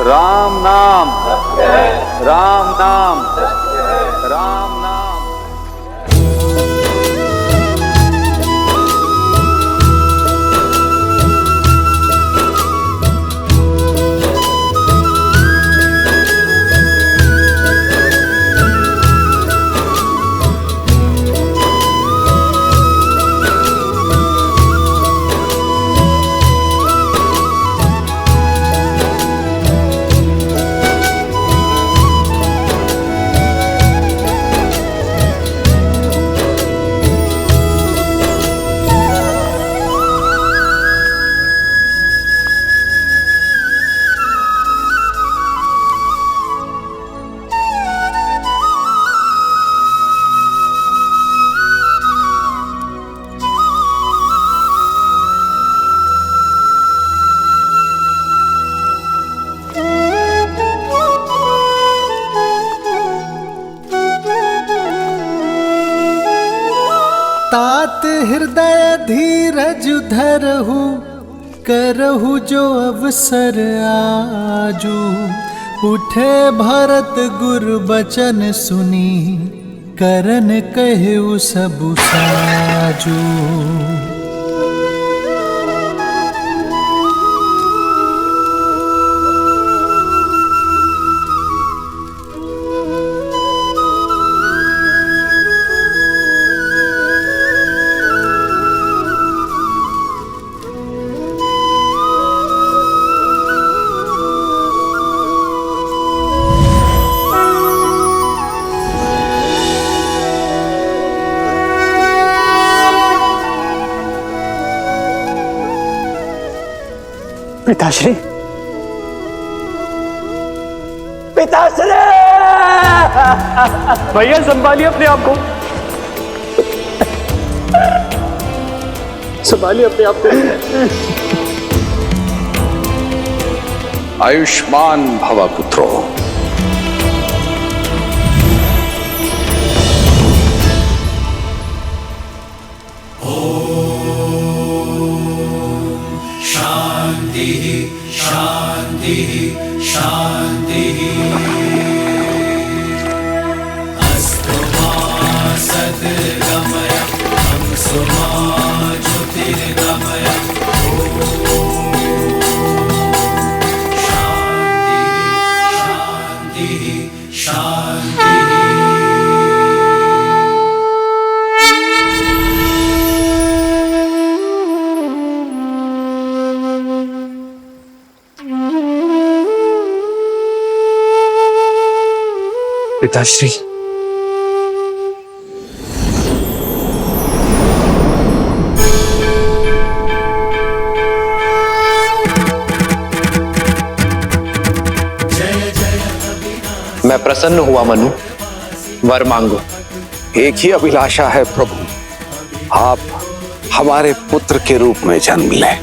राम नाम सत्य है, राम नाम सत्य है, राम नाम। तात हृदय धीरज धरहु, करहु जो अवसर आजू। उठे भरत गुर बचन सुनी, करन कहु सबु साजू। पिताश्री, पिताश्री! भैया संभालिए अपने आप को, संभालिए अपने आप को। आयुष्मान भव पुत्रो। शांति शांति अस्तु मा सद्गमय हंसो मा ज्योतिर्गमय। शांति शांति पिताश्री, मैं प्रसन्न हुआ मनु, वर मांगो। एक ही अभिलाषा है प्रभु, आप हमारे पुत्र के रूप में जन्म लें।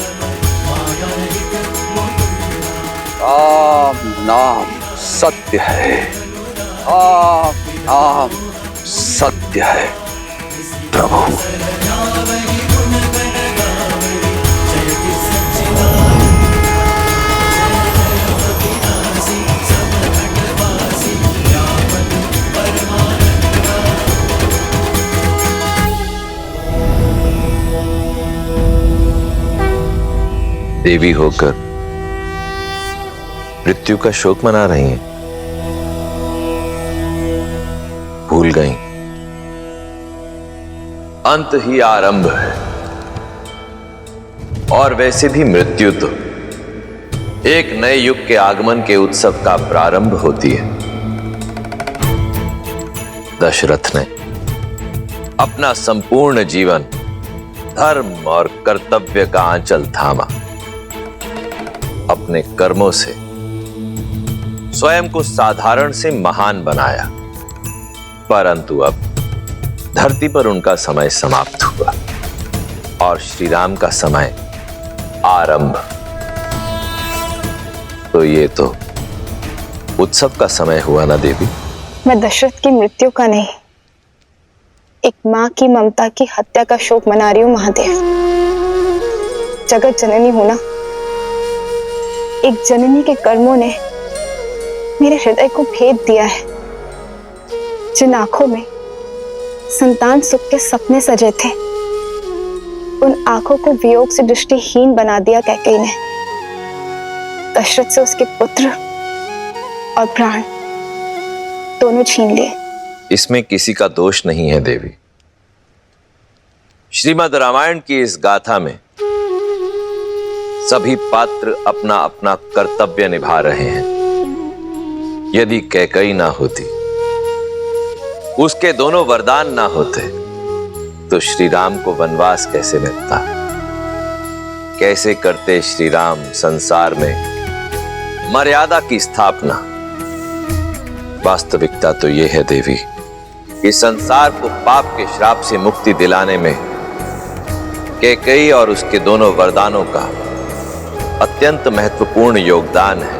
राम नाम सत्य है, राम नाम सत्य है प्रभु। देवी होकर मृत्यु का शोक मना रही हैं। भूल गई अंत ही आरंभ है, और वैसे भी मृत्यु तो एक नए युग के आगमन के उत्सव का प्रारंभ होती है। दशरथ ने अपना संपूर्ण जीवन धर्म और कर्तव्य का आंचल थामा, अपने कर्मों से स्वयं को साधारण से महान बनाया, परंतु अब धरती पर उनका समय समाप्त हुआ और श्री राम का समय आरंभ। तो ये तो उत्सव का समय हुआ ना देवी? मैं दशरथ की मृत्यु का नहीं, एक मां की ममता की हत्या का शोक मना रही हूं महादेव। जगत जननी हूं ना, एक जननी के कर्मों ने मेरे हृदय को भेद दिया है। जिन आंखों में संतान सुख के सपने सजे थे, उन आंखों को वियोग से दृष्टिहीन बना दिया कैकेयी ने। दशरथ से उसके पुत्र और प्राण दोनों छीन लिए। इसमें किसी का दोष नहीं है देवी। श्रीमद् रामायण की इस गाथा में सभी पात्र अपना अपना कर्तव्य निभा रहे हैं। यदि कैकेयी ना होती, उसके दोनों वरदान ना होते, तो श्री राम को वनवास कैसे मिलता? कैसे करते श्री राम संसार में मर्यादा की स्थापना? वास्तविकता तो यह है देवी कि संसार को पाप के श्राप से मुक्ति दिलाने में कैकेयी और उसके दोनों वरदानों का अत्यंत महत्वपूर्ण योगदान है।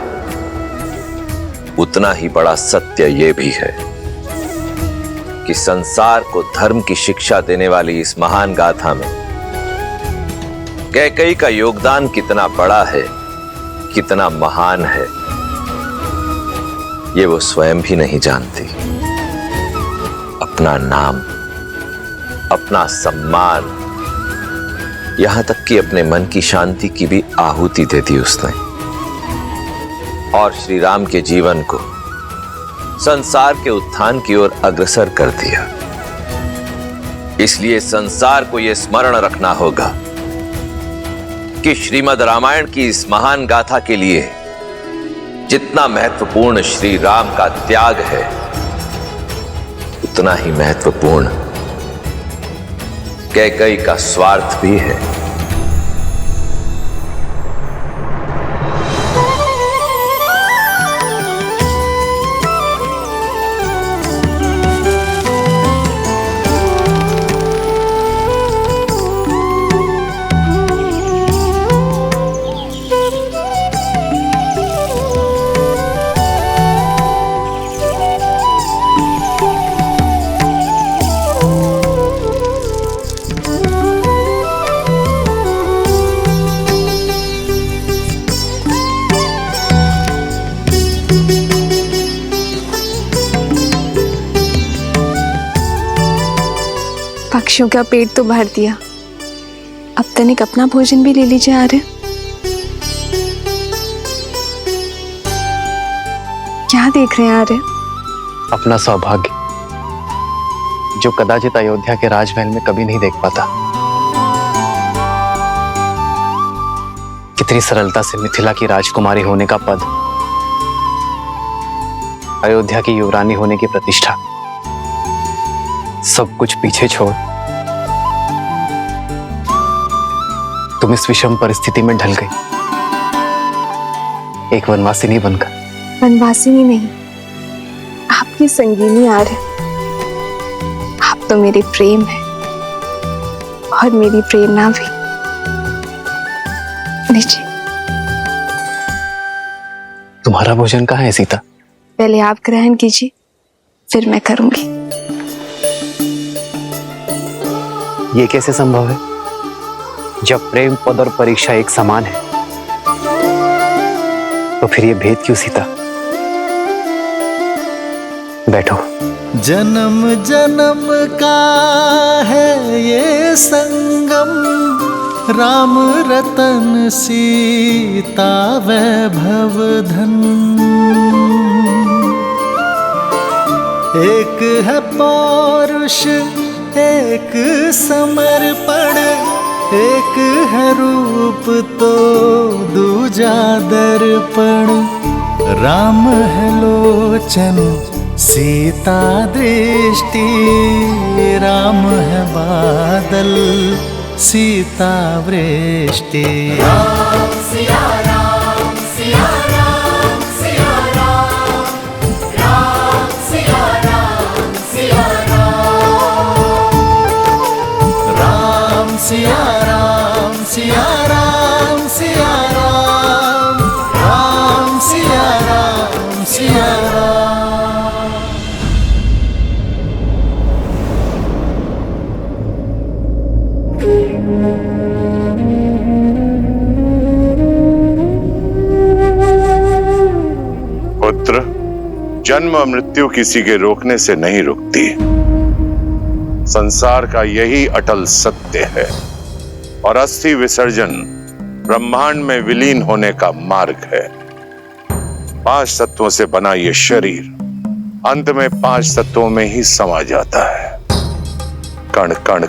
उतना ही बड़ा सत्य यह भी है कि संसार को धर्म की शिक्षा देने वाली इस महान गाथा में कैकेयी का योगदान कितना बड़ा है, कितना महान है, ये वो स्वयं भी नहीं जानती। अपना नाम, अपना सम्मान, यहां तक कि अपने मन की शांति की भी आहुति दे दी उसने, और श्री राम के जीवन को संसार के उत्थान की ओर अग्रसर कर दिया। इसलिए संसार को यह स्मरण रखना होगा कि श्रीमद् रामायण की इस महान गाथा के लिए जितना महत्वपूर्ण श्री राम का त्याग है, उतना ही महत्वपूर्ण कैकेयी का स्वार्थ भी है। पक्षियों का पेट तो भर दिया, अब तनिक अपना भोजन भी ले लीजिए आर्य। क्या देख रहे हैं आर्य? अपना सौभाग्य जो कदाचित अयोध्या के राजमहल में कभी नहीं देख पाता। कितनी सरलता से मिथिला की राजकुमारी होने का पद, अयोध्या की युवरानी होने की प्रतिष्ठा, सब कुछ पीछे छोड़ तुम इस विषम परिस्थिति में ढल गई, एक वनवासिनी बनकर। वनवासिनी नहीं, आपकी संगीनी आर्य। आप तो मेरे प्रेम है और मेरी प्रेरणा भी। लीजिए। तुम्हारा भोजन कहाँ है सीता? पहले आप ग्रहण कीजिए, फिर मैं करूंगी। ये कैसे संभव है जब प्रेम, पद और परीक्षा एक समान है? तो फिर ये भेद क्यों सीता? बैठो। जन्म जन्म का है ये संगम, राम रतन सीता वैभव धन। एक है पौरुष, एक समर्पण, एक है रूप तो दूजा दर्पण। राम है लोचन, सीता दृष्टि, राम है बादल, सीता वृष्टि। राम सिया राम, सिया राम, सिया राम, राम सिया राम, सिया राम, राम सिया राम, सिया राम, सिया राम, राम सिया राम, सिया राम। पुत्र, जन्म और मृत्यु किसी के रोकने से नहीं रुकती। संसार का यही अटल सत्य है और अस्थि विसर्जन ब्रह्मांड में विलीन होने का मार्ग है। 5 तत्वों से बना ये शरीर अंत में 5 तत्वों में ही समा जाता है। कण कण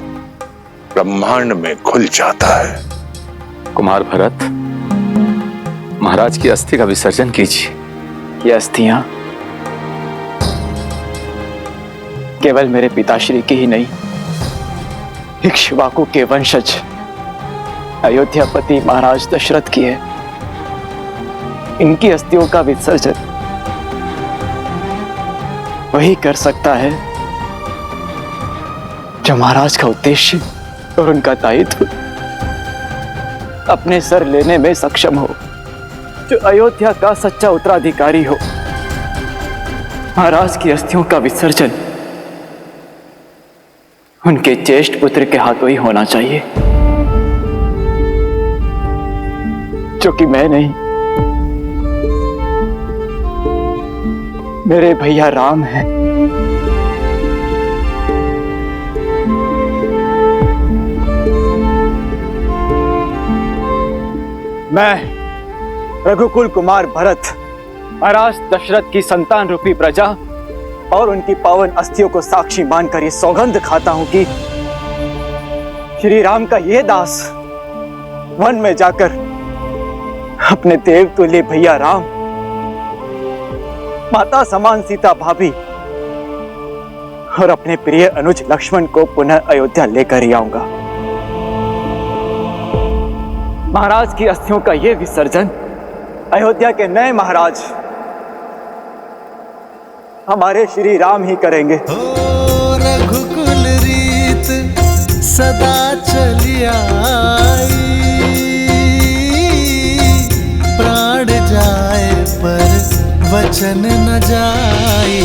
ब्रह्मांड में घुल जाता है। कुमार भरत, महाराज की अस्थि का विसर्जन कीजिए। ये अस्थियां केवल मेरे पिताश्री की ही नहीं, इक्ष्वाकु के वंशज अयोध्यापति महाराज दशरथ की है। इनकी अस्थियों का विसर्जन वही कर सकता है जो महाराज का उद्देश्य और उनका दायित्व अपने सर लेने में सक्षम हो, जो अयोध्या का सच्चा उत्तराधिकारी हो। महाराज की अस्थियों का विसर्जन उनके ज्येष्ठ पुत्र के हाथों ही होना चाहिए, जो कि मैं नहीं, मेरे भैया राम हैं। मैं रघुकुल कुमार भरत महाराज दशरथ की संतान रूपी प्रजा और उनकी पावन अस्थियों को साक्षी मानकर ये सौगंध खाता हूं कि श्री राम का ये दास वन में जाकर अपने देव तुल्य भैया राम, माता समान सीता भाभी और अपने प्रिय अनुज लक्ष्मण को पुनः अयोध्या लेकर ही आऊंगा। महाराज की अस्थियों का ये विसर्जन अयोध्या के नए महाराज हमारे श्री राम ही करेंगे। रघुकुल रीत सदा चली आई, प्राण जाए पर वचन न जाई।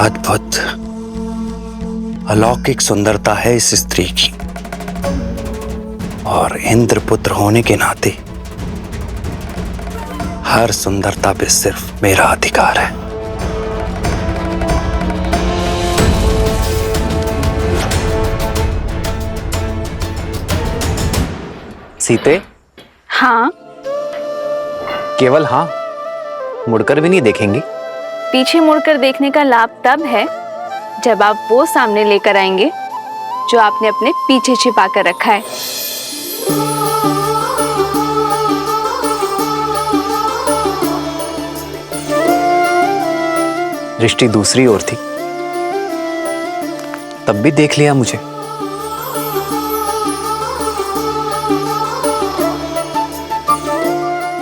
अद्भुत अलौकिक सुंदरता है इस स्त्री की, और इंद्रपुत्र होने के नाते हर सुंदरता पे सिर्फ मेरा अधिकार है। सीते, हाँ, केवल हाँ, मुड़कर भी नहीं देखेंगी? पीछे मुड़कर देखने का लाभ तब है जब आप वो सामने लेकर आएंगे जो आपने अपने पीछे छिपा कर रखा है। दृष्टि दूसरी ओर थी, तब भी देख लिया मुझे।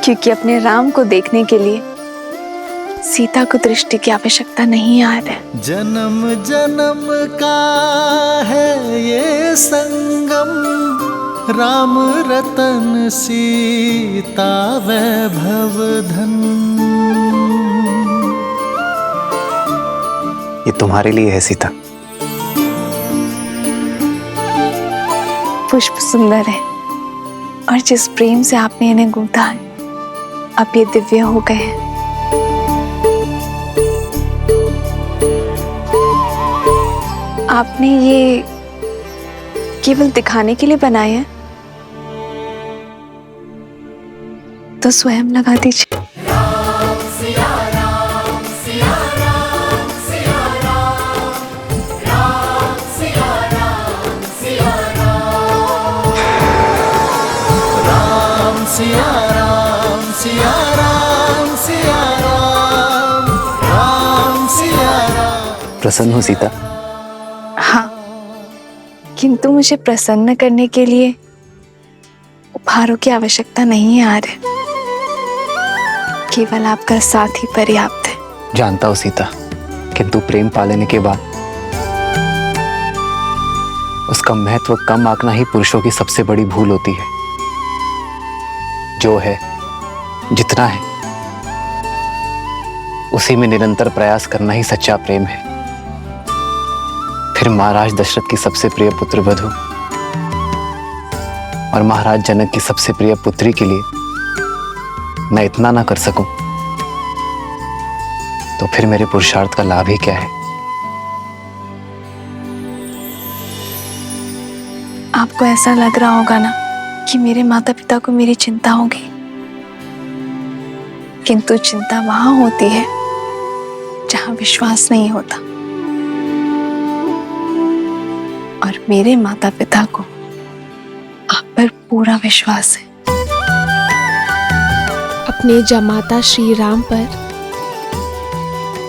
क्योंकि अपने राम को देखने के लिए सीता को दृष्टि की आवश्यकता नहीं याद है। जन्म जन्म का है ये संगम, राम रतन सीता वैभव धन। ये तुम्हारे लिए है सीता। पुष्प सुंदर है और जिस प्रेम से आपने इन्हें गूंथा है, अब ये दिव्य हो गए हैं। आपने ये केवल दिखाने के लिए बनाए हैं, तो स्वयं लगा दीजिए। सिया राम सिया प्रसन्न हो सीता? हाँ, किंतु मुझे प्रसन्न करने के लिए उपहारों की आवश्यकता नहीं है आर्य। केवल आपका साथ ही पर्याप्त है। जानता हूँ सीता, किंतु प्रेम पालेने के बाद उसका महत्व कम आंकना ही पुरुषों की सबसे बड़ी भूल होती है। जो है, जितना है, उसी में निरंतर प्रयास करना ही सच्चा प्रेम है। फिर महाराज दशरथ की सबसे प्रिय पुत्र वधु और महाराज जनक की सबसे प्रिय पुत्री के लिए मैं इतना ना कर सकूं, तो फिर मेरे पुरुषार्थ का लाभ ही क्या है? आपको ऐसा लग रहा होगा ना कि मेरे माता पिता को मेरी चिंता होगी, किंतु चिंता वहां होती है जहां विश्वास नहीं होता। और मेरे माता पिता को आप पर पूरा विश्वास है। अपने जमाता श्री राम पर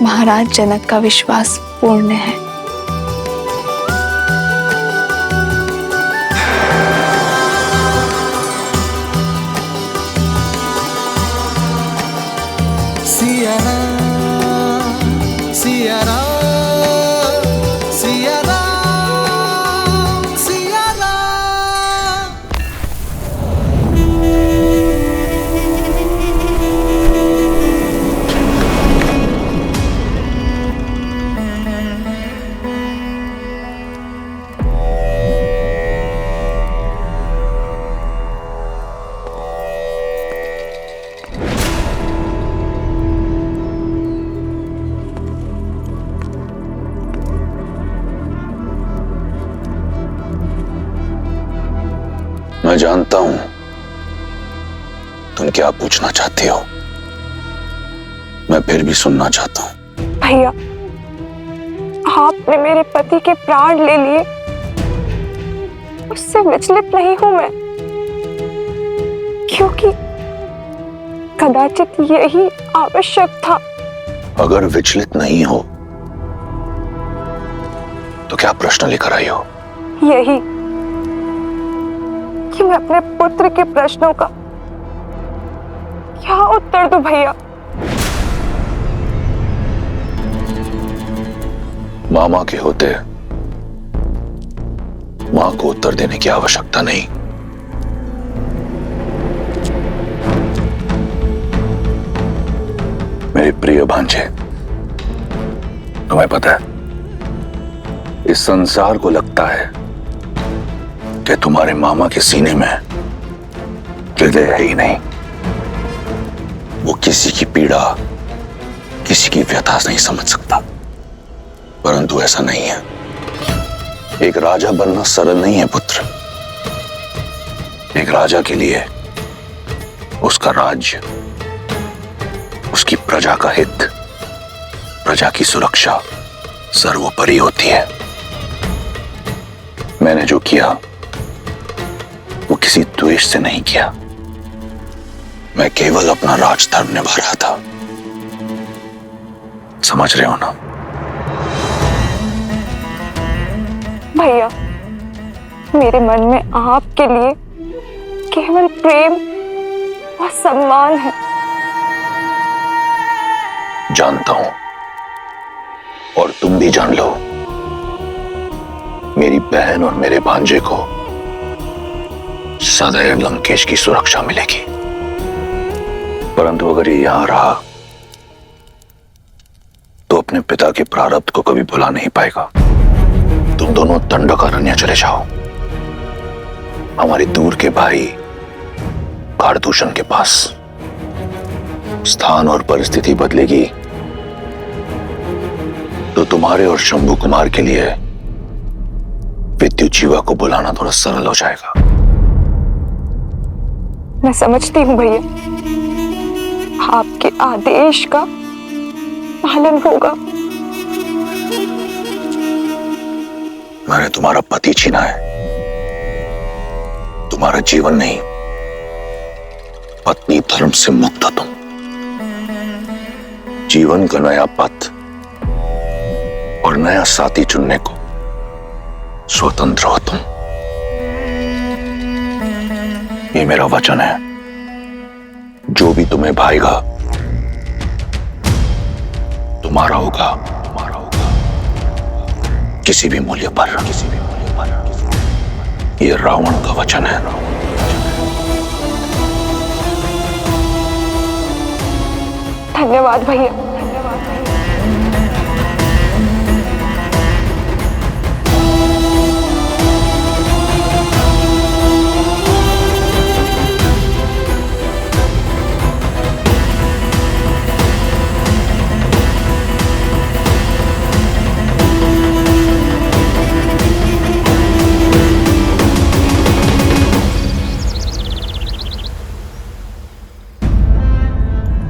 महाराज जनक का विश्वास पूर्ण है। सिया राम, सिया राम, सिया राम, सिया राम। मैं जानता हूं तुम क्या पूछना चाहती हो। मैं फिर भी सुनना चाहता हूं। भैया, आपने मेरे पति के प्राण ले लिए, उससे विचलित नहीं हूं मैं, क्योंकि कदाचित यही आवश्यक था। अगर विचलित नहीं हो तो क्या प्रश्न लेकर आई हो? यही कि मैं अपने पुत्र के प्रश्नों का क्या उत्तर दूं भैया। मामा के होते मां को उत्तर देने की आवश्यकता नहीं। मेरे प्रिय भांजे, तुम्हें पता है, इस संसार को लगता है कि तुम्हारे मामा के सीने में हृदय है ही नहीं। वो किसी की पीड़ा, किसी की व्यथा नहीं समझ सकता। परंतु ऐसा नहीं है। एक राजा बनना सरल नहीं है पुत्र। एक राजा के लिए उसका राज्य, उसकी प्रजा का हित, प्रजा की सुरक्षा सर्वोपरि होती है। मैंने जो किया वो किसी द्वेष से नहीं किया। मैं केवल अपना राजधर्म निभा रहा था। समझ रहे हो ना? भैया, मेरे मन में आपके लिए केवल प्रेम और सम्मान है। जानता हूं, और तुम भी जान लो। मेरी बहन और मेरे भांजे को सदैव लंकेश की सुरक्षा मिलेगी। परंतु अगर ये यहां रहा तो अपने पिता के प्रारब्ध को कभी भुला नहीं पाएगा। तुम दोनों दंडकारण्य चले जाओ, हमारे दूर के भाई कारदूषण के पास। स्थान और परिस्थिति बदलेगी तो तुम्हारे और शंभू कुमार के लिए विद्युत जीवा को बुलाना थोड़ा सरल हो जाएगा। मैं समझती हूँ भैया, आपके आदेश का पालन होगा। मैंने तुम्हारा पति छीना है, तुम्हारा जीवन नहीं। पत्नी धर्म से मुक्त हो तुम। जीवन का नया पथ और और नया साथी चुनने को स्वतंत्र हो तुम। ये मेरा वचन है, जो भी तुम्हें भाएगा तुम्हारा होगा, किसी भी मूल्य पर। ये रावण का वचन है। धन्यवाद भैया।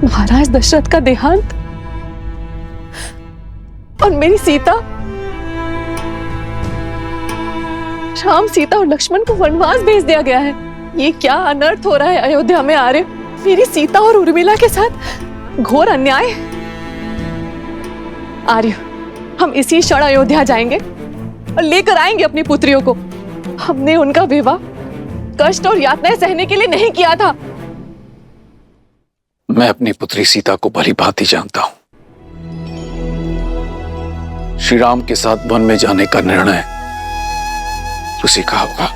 महाराज दशरथ का देहांत और मेरी सीता, राम, सीता और लक्ष्मण को वनवास भेज दिया गया है। ये क्या अनर्थ हो रहा है अयोध्या में आर्य? मेरी सीता और उर्मिला के साथ घोर अन्याय। आर्य, हम इसी क्षण अयोध्या जाएंगे और लेकर आएंगे अपनी पुत्रियों को। हमने उनका विवाह कष्ट और यातनाएं सहने के लिए नहीं किया था। मैं अपनी पुत्री सीता को भली भांति जानता हूं। श्री राम के साथ वन में जाने का निर्णय उसी का होगा,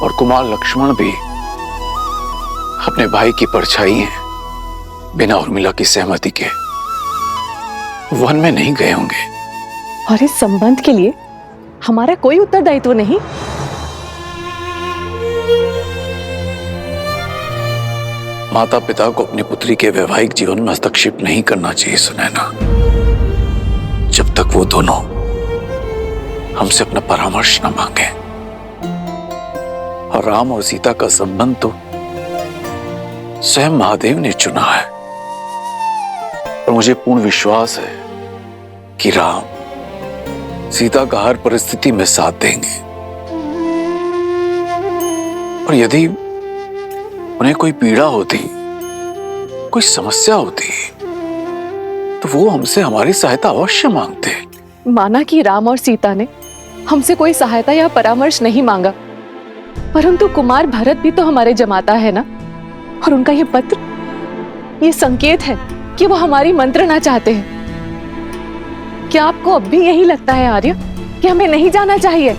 और कुमार लक्ष्मण भी अपने भाई की परछाई हैं, बिना उर्मिला की सहमति के वन में नहीं गए होंगे। और इस संबंध के लिए हमारा कोई उत्तरदायित्व नहीं। माता पिता को अपनी पुत्री के वैवाहिक जीवन में हस्तक्षेप नहीं करना चाहिए सुनैना, जब तक वो दोनों हमसे अपना परामर्श न मांगे। और राम और सीता का संबंध तो स्वयं महादेव ने चुना है, और मुझे पूर्ण विश्वास है कि राम सीता का हर परिस्थिति में साथ देंगे। और यदि उन्हें कोई पीड़ा होती, कोई समस्या होती, तो वो हमसे हमारी सहायता अवश्य मांगते। माना कि राम और सीता ने हमसे कोई सहायता या परामर्श नहीं मांगा, परंतु कुमार भरत भी तो हमारे जमाता है ना। और उनका ये पत्र, ये संकेत है कि वो हमारी मंत्रणा चाहते हैं। क्या आपको अब भी यही लगता है आर्य कि हमें नहीं जाना चाहिए?